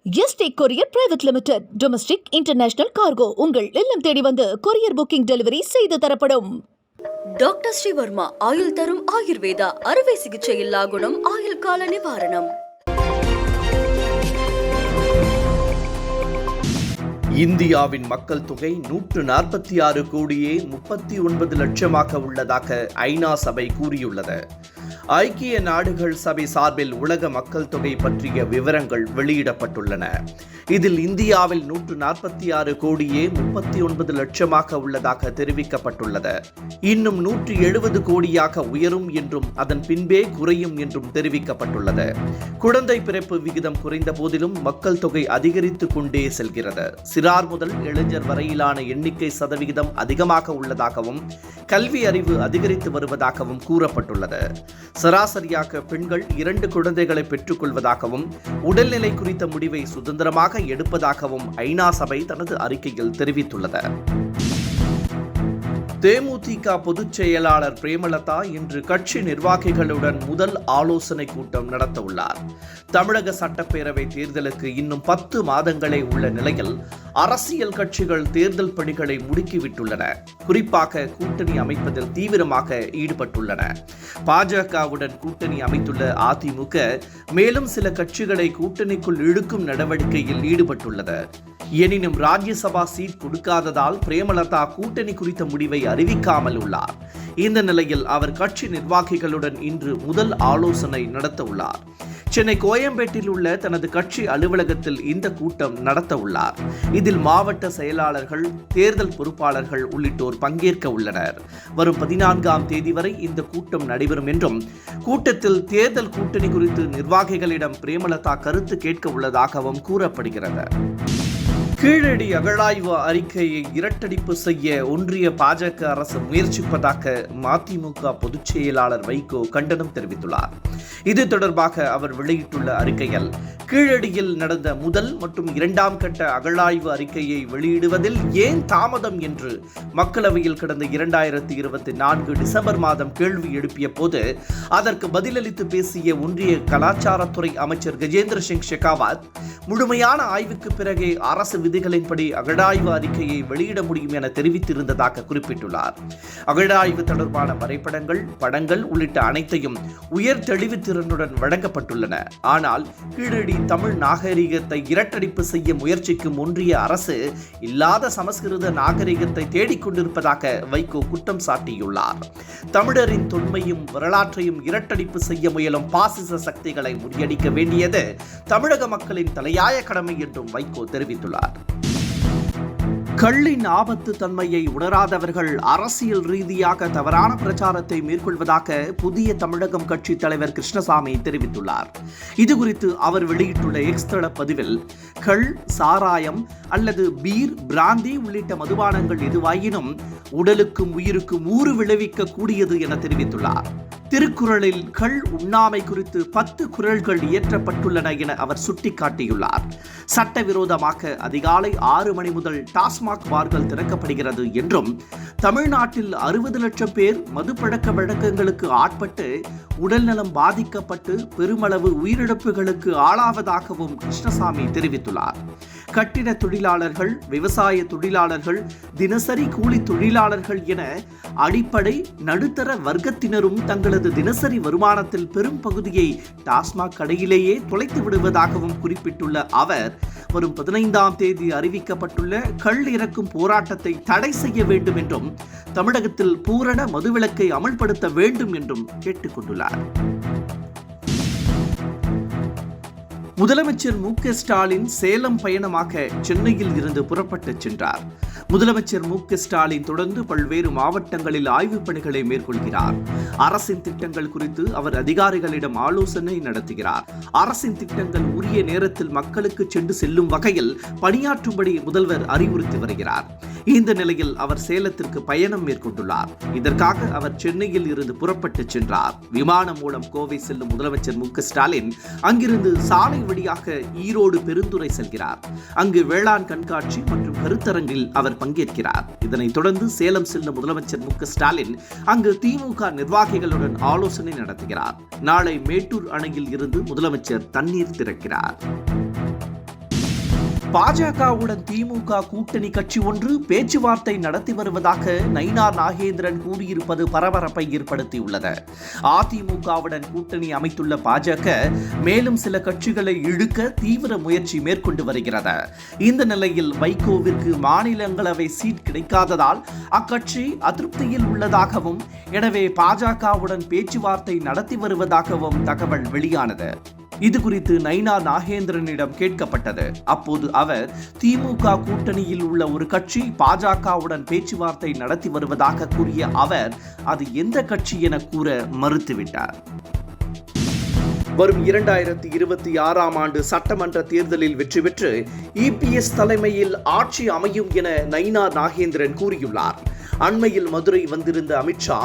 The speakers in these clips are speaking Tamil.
Yesterday courier private limited. Domestic international cargo உங்கள் இல்லம் தேடி வந்து கொரியர் புக்கிங் டெலிவரி செய்து தரப்படும். டாக்டர் ஸ்ரீவர்மா ஆயுள் தரும் ஆயுர்வேதா அறுவை சிகிச்சை இல்லா குணம் ஆயுள் கால நிவாரணம். இந்தியாவின் மக்கள் தொகை 146 கோடியே 39 லட்சமாக உள்ளதாக ஐநா சபை கூறியுள்ளது. ஐக்கிய நாடுகள் சபை சார்பில் உலக மக்கள் தொகை பற்றிய விவரங்கள் வெளியிடப்பட்டுள்ளன. இதில் இந்தியாவில் 146 கோடியே 39 லட்சமாக உள்ளதாக தெரிவிக்கப்பட்டுள்ளது. இன்னும் 170 கோடியாக உயரும் என்றும் அதன் பின்பே குறையும் என்றும் தெரிவிக்கப்பட்டுள்ளது. குழந்தை பிறப்பு விகிதம் குறைந்த போதிலும் மக்கள் தொகை அதிகரித்துக் கொண்டே செல்கிறது. சிறார் முதல் இளைஞர் வரையிலான எண்ணிக்கை சதவிகிதம் அதிகமாக உள்ளதாகவும் கல்வி அறிவு அதிகரித்து வருவதாகவும் கூறப்பட்டுள்ளது. சராசரியாக பெண்கள் 2 குழந்தைகளை பெற்றுக் கொள்வதாகவும் உடல்நிலை குறித்த முடிவை சுதந்திரமாக எடுப்பதாகவும் ஐநா சபை தனது அறிக்கையில் தெரிவித்துள்ளது. தேமுதிக பொதுச் செயலாளர் பிரேமலதா இன்று கட்சி நிர்வாகிகளுடன் முதல் ஆலோசனை கூட்டம் நடத்த உள்ளார். தமிழக சட்டப்பேரவை தேர்தலுக்கு இன்னும் 10 மாதங்களே உள்ள நிலையில் அரசியல் கட்சிகள் தேர்தல் பணிகளை முடுக்கிவிட்டுள்ளன. குறிப்பாக கூட்டணி அமைப்பதில் தீவிரமாக ஈடுபட்டுள்ளன. பாஜகவுடன் கூட்டணி அமைத்துள்ள அதிமுக மேலும் சில கட்சிகளை கூட்டணிக்குள் இழுக்கும் நடவடிக்கையில் ஈடுபட்டுள்ளது. எனினும் ராஜ்யசபா சீட் கொடுக்காததால் பிரேமலதா கூட்டணி குறித்த முடிவை அறிவிக்காமல் உள்ளார். இந்த நிலையில் அவர் கட்சி நிர்வாகிகளுடன் இன்று முதல் ஆலோசனை நடத்த உள்ளார். சென்னை கோயம்பேட்டில் உள்ள தனது கட்சி அலுவலகத்தில் இந்த கூட்டம் நடத்த உள்ளார். இதில் மாவட்ட செயலாளர்கள், தேர்தல் பொறுப்பாளர்கள் உள்ளிட்டோர் பங்கேற்க உள்ளனர். வரும் 14ஆம் தேதி வரை இந்த கூட்டம் நடைபெறும் என்றும் கூட்டத்தில் தேர்தல் கூட்டணி குறித்து நிர்வாகிகளிடம் பிரேமலதா கருத்து கேட்க உள்ளதாகவும் கூறப்படுகிறது. கீழடி அகழாய்வு அறிக்கையை இரட்டடிப்பு செய்ய ஒன்றிய பாஜக அரசு முயற்சிப்பதாக மதிமுக பொதுச் செயலாளர் வைகோ கண்டனம் தெரிவித்துள்ளார். இது தொடர்பாக அவர் வெளியிட்டுள்ள அறிக்கையில், கீழடியில் நடந்த முதல் மற்றும் 2ஆம் கட்ட அகழாய்வு அறிக்கையை வெளியிடுவதில் ஏன் தாமதம் என்று மக்களவையில் கடந்த 2024 டிசம்பர் மாதம் கேள்வி எழுப்பிய போது அதற்கு பதிலளித்து பேசிய ஒன்றிய கலாச்சாரத்துறை அமைச்சர் கஜேந்திர சிங் ஷெகாவத், முழுமையான ஆய்வுக்கு பிறகே அரசு விதிகளின்படி அகழாய்வு அறிக்கையை வெளியிட முடியும் என தெரிவித்திருந்ததாக குறிப்பிட்டுள்ளார். அகழாய்வு தொடர்பான வரைபடங்கள், படங்கள் உள்ளிட்ட அனைத்தையும் உயர் தெளிவுத்திறனுடன் வழங்கப்பட்டுள்ளன. ஆனால் கீழடி தமிழ் நாகரிகத்தை இரட்டடிப்பு செய்ய முயற்சிக்கும் ஒன்றிய அரசு இல்லாத சமஸ்கிருத நாகரிகத்தை தேடிக்கொண்டிருப்பதாக வைகோ குற்றம் சாட்டியுள்ளார். தமிழரின் தொன்மையும் வரலாற்றையும் இரட்டடிப்பு செய்ய முயலும் பாசிச சக்திகளை முறியடிக்க வேண்டியது தமிழக மக்களின் தலையாய கடமை என்றும் வைகோ தெரிவித்துள்ளார். கள்ளின் ஆபத்து தன்மையை உணராதவர்கள் அரசியல் ரீதியாக தவறான பிரச்சாரத்தை மேற்கொள்வதாக புதிய தமிழகம் கட்சி தலைவர் கிருஷ்ணசாமி தெரிவித்துள்ளார். இதுகுறித்து அவர் வெளியிட்டுள்ள எக்ஸ் தள பதிவில், கள், சாராயம் அல்லது பீர், பிராந்தி உள்ளிட்ட மதுபானங்கள் எதுவாயினும் உடலுக்கும் உயிருக்கும் ஊறு விளைவிக்க கூடியது என தெரிவித்துள்ளார். திருக்குறளில் கள் உண்ணாமை குறித்து 10 குறள்கள் இயற்றப்பட்டுள்ளன என அவர் சுட்டிக்காட்டியுள்ளார். சட்டவிரோதமாக அதிகாலை 6 மணி முதல் டாஸ்மாக் பார்கள் திறக்கப்படுகிறது என்றும் தமிழ்நாட்டில் 60 லட்சம் பேர் மது பழக்க வழக்கங்களுக்கு ஆட்பட்டு உடல்நலம் பாதிக்கப்பட்டு பெருமளவு உயிரிழப்புகளுக்கு ஆளாவதாகவும் கிருஷ்ணசாமி தெரிவித்துள்ளார். கட்டிட தொழிலாளர்கள், விவசாய தொழிலாளர்கள், தினசரி கூலி தொழிலாளர்கள் என அடிப்படை நடுத்தர வர்க்கத்தினரும் தங்களது தினசரி வருமானத்தில் பெரும் பகுதியை டாஸ்மாக் கடையிலேயே தொலைத்து விடுவதாகவும் குறிப்பிட்டுள்ள அவர், வரும் 15ஆம் தேதி அறிவிக்கப்பட்டுள்ள கள் இறக்கும் போராட்டத்தை தடை செய்ய வேண்டும் என்றும் தமிழகத்தில் பூரண மதுவிலக்கை அமல்படுத்த வேண்டும் என்றும் கேட்டுக் கொண்டுள்ளார். முதலமைச்சர் மு.க. ஸ்டாலின் சேலம் பயணமாக சென்னையில் இருந்து புறப்பட்டு சென்றார். முதலமைச்சர் மு.க. ஸ்டாலின் தொடர்ந்து பல்வேறு மாவட்டங்களில் ஆய்வுப் பணிகளை மேற்கொள்கிறார். அரசின் திட்டங்கள் குறித்து அவர் அதிகாரிகளிடம் ஆலோசனை நடத்துகிறார். அரசின் திட்டங்கள் உரிய நேரத்தில் மக்களுக்கு சென்று செல்லும் வகையில் பணியாற்றும்படி முதல்வர் அறிவுறுத்தி வருகிறார். இந்த நிலையில் அவர் சேலத்திற்கு பயணம் மேற்கொண்டுள்ளார். இதற்காக அவர் சென்னையில் இருந்து புறப்பட்டு சென்றார். விமானம் மூலம் கோவை செல்லும் முதலமைச்சர் மு.க. ஸ்டாலின் அங்கிருந்து சாலை வழியாக ஈரோடு பெருந்துறை செல்கிறார். அங்கு வேளாண் கண்காட்சி மற்றும் கருத்தரங்கில் அவர் பங்கேற்கிறார். இதனைத் தொடர்ந்து சேலம் செல்லும் முதலமைச்சர் மு.க. ஸ்டாலின் அங்கு திமுக நிர்வாகிகளுடன் ஆலோசனை நடத்துகிறார். நாளை மேட்டூர் அணையில் இருந்து முதலமைச்சர் தண்ணீர் திறக்கிறார். பாஜகவுடன் திமுக கூட்டணி கட்சி ஒன்று பேச்சுவார்த்தை நடத்தி வருவதாக நயினார் நாகேந்திரன் கூறியிருப்பது பரபரப்பை ஏற்படுத்தியுள்ளது. அதிமுகவுடன் கூட்டணி அமைத்துள்ள பாஜக மேலும் சில கட்சிகளை இழுக்க தீவிர முயற்சி மேற்கொண்டு வருகிறது. இந்த நிலையில் வைகோவிற்கு மாநிலங்களவை சீட் கிடைக்காததால் அக்கட்சி அதிருப்தியில் உள்ளதாகவும், எனவே பாஜகவுடன் பேச்சுவார்த்தை நடத்தி வருவதாகவும் தகவல் வெளியானது. இது குறித்து நயினார் நாகேந்திரனிடம் கேட்கப்பட்டது. அப்போது அவர் திமுக கூட்டணியில் உள்ள ஒரு கட்சி பாஜகவுடன் பேச்சுவார்த்தை நடத்தி வருவதாக கூறிய அவர் அது எந்த கட்சி என கூற மறுத்துவிட்டார். வரும் 2026ஆம் ஆண்டு சட்டமன்ற தேர்தலில் வெற்றி பெற்று இபிஎஸ் தலைமையில் ஆட்சி அமையும் என நயினார் நாகேந்திரன் கூறியுள்ளார். அண்மையில் மதுரை வந்திருந்த அமித்ஷா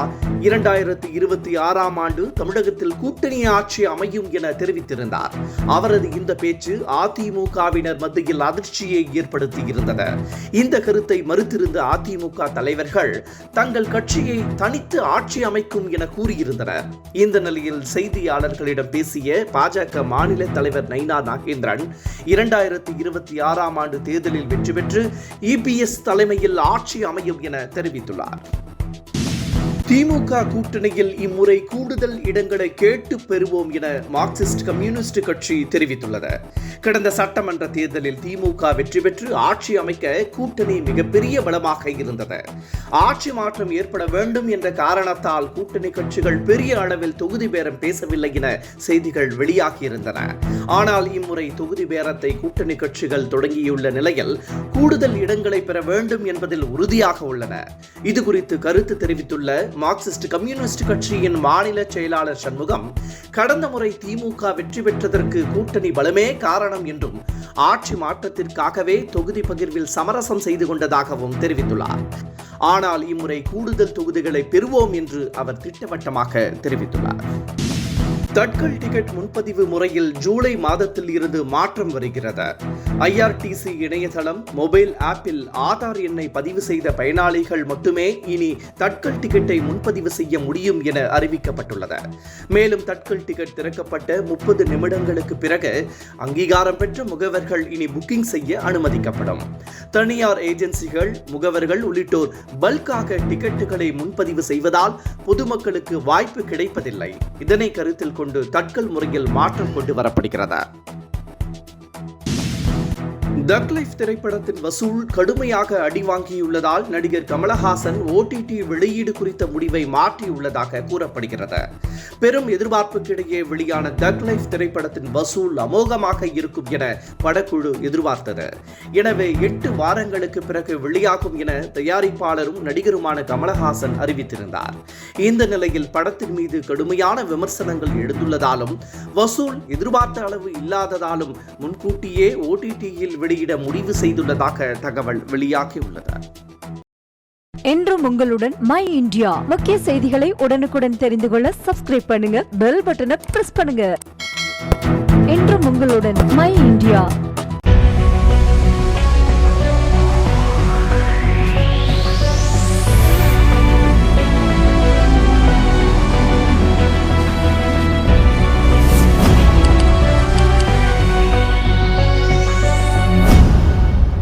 2026ஆம் ஆண்டு தமிழகத்தில் கூட்டணி ஆட்சி அமையும் என தெரிவித்திருந்தார். அவரது இந்த பேச்சு அதிமுகவினர் மத்தியில் அதிர்ச்சியை ஏற்படுத்தியிருந்தது. இந்த கருத்தை மறுத்திருந்த அதிமுக தலைவர்கள் தங்கள் கட்சியை தனித்து ஆட்சி அமைக்கும் என கூறியிருந்தனர். இந்த நிலையில் செய்தியாளர்களிடம் பேசிய பாஜக மாநில தலைவர் நயினார் நாகேந்திரன் 2026ஆம் ஆண்டு தேர்தலில் வெற்றி பெற்று இபிஎஸ் தலைமையில் ஆட்சி அமையும் என தெரிவித்தார். திமுக கூட்டணியில் இம்முறை கூடுதல் இடங்களை கேட்டு பெறுவோம் என மார்க்சிஸ்ட் கம்யூனிஸ்ட் கட்சி தெரிவித்துள்ளது. கடந்த சட்டமன்ற தேர்தலில் திமுக வெற்றி பெற்று ஆட்சி அமைக்க கூட்டணி மிகப்பெரிய பலமாக இருந்தது. ஆட்சி மாற்றம் ஏற்பட வேண்டும் என்ற காரணத்தால் கூட்டணி கட்சிகள் பெரிய அளவில் தொகுதி பேரம் பேசவில்லை என செய்திகள் வெளியாகியிருந்தன. ஆனால் இம்முறை தொகுதி பேரத்தை கூட்டணி கட்சிகள் தொடங்கியுள்ள நிலையில் கூடுதல் இடங்களை பெற வேண்டும் என்பதில் உறுதியாக உள்ளன. இது குறித்து கருத்து தெரிவித்துள்ள மார்க்சிஸ்ட் கம்யூனிஸ்ட் கட்சியின் மாநில செயலாளர் சண்முகம், கடந்த முறை திமுக வெற்றி பெற்றதற்கு கூட்டணி பலமே காரணம் என்றும், ஆட்சி மாற்றத்திற்காகவே தொகுதி பகிர்வில் சமரசம் செய்து கொண்டதாகவும் தெரிவித்துள்ளார். ஆனால் இம்முறை கூடுதல் தொகுதிகளை பெறுவோம் என்று அவர் திட்டவட்டமாக தெரிவித்துள்ளார். தட்கல் டிக்கெட் முன்பதிவு முறையில் ஜூலை மாதத்தில் இருந்து மாற்றம் வருகிறது. ஐஆர்டிசி இணையதளம், மொபைல் ஆப்பில் ஆதார் எண்ணை பதிவு செய்த பயனாளிகள் மட்டுமே இனி தட்கல் டிக்கெட்டை முன்பதிவு செய்ய முடியும் என அறிவிக்கப்பட்டுள்ளது. மேலும் தட்கல் டிக்கெட் திறக்கப்பட்ட 30 நிமிடங்களுக்கு பிறகு அங்கீகாரம் பெற்ற முகவர்கள் இனி புக்கிங் செய்ய அனுமதிக்கப்படும். தனியார் ஏஜென்சிகள், முகவர்கள் உள்ளிட்டோர் பல்காக டிக்கெட்டுகளை முன்பதிவு செய்வதால் பொதுமக்களுக்கு வாய்ப்பு கிடைப்பதில்லை. இதனை கருத்தில் கொண்டு தட்கல் முறையில் மாற்றம் கொண்டு வரப்படுகிறது. தக் லைஃப் திரைப்படத்தின் வசூல் கடுமையாக அடிவாங்கியுள்ளதால் நடிகர் கமலஹாசன் ஓடிடி வெளியீடு குறித்த முடிவை மாற்றியுள்ளதாக கூறப்படுகிறது. பெரும் எதிர்பார்ப்புக்கிடையே வெளியான தக் லைஃப் திரைப்படத்தின் வசூல் அமோகமாக இருக்கும் என படக்குழு எதிர்பார்த்தது. எனவே 8 வாரங்களுக்கு பிறகு வெளியாகும் என தயாரிப்பாளரும் நடிகருமான கமலஹாசன் அறிவித்திருந்தார். இந்த நிலையில் படத்தின் மீது கடுமையான விமர்சனங்கள் எழுந்துள்ளதாலும், வசூல் எதிர்பார்த்த அளவு இல்லாததாலும் முன்கூட்டியே ஓடிடியில் வெளியிட முடிவு செய்துள்ளதாக தகவல் வெளியாகியுள்ளது. என்றும் உங்களுடன் மை இந்தியா. முக்கிய செய்திகளை உடனுக்குடன் தெரிந்து கொள்ள சப்ஸ்கிரைப் பண்ணுங்க, பெல் பட்டனை பிரஸ் பண்ணுங்க. என்றும் உங்களுடன் மை இந்தியா.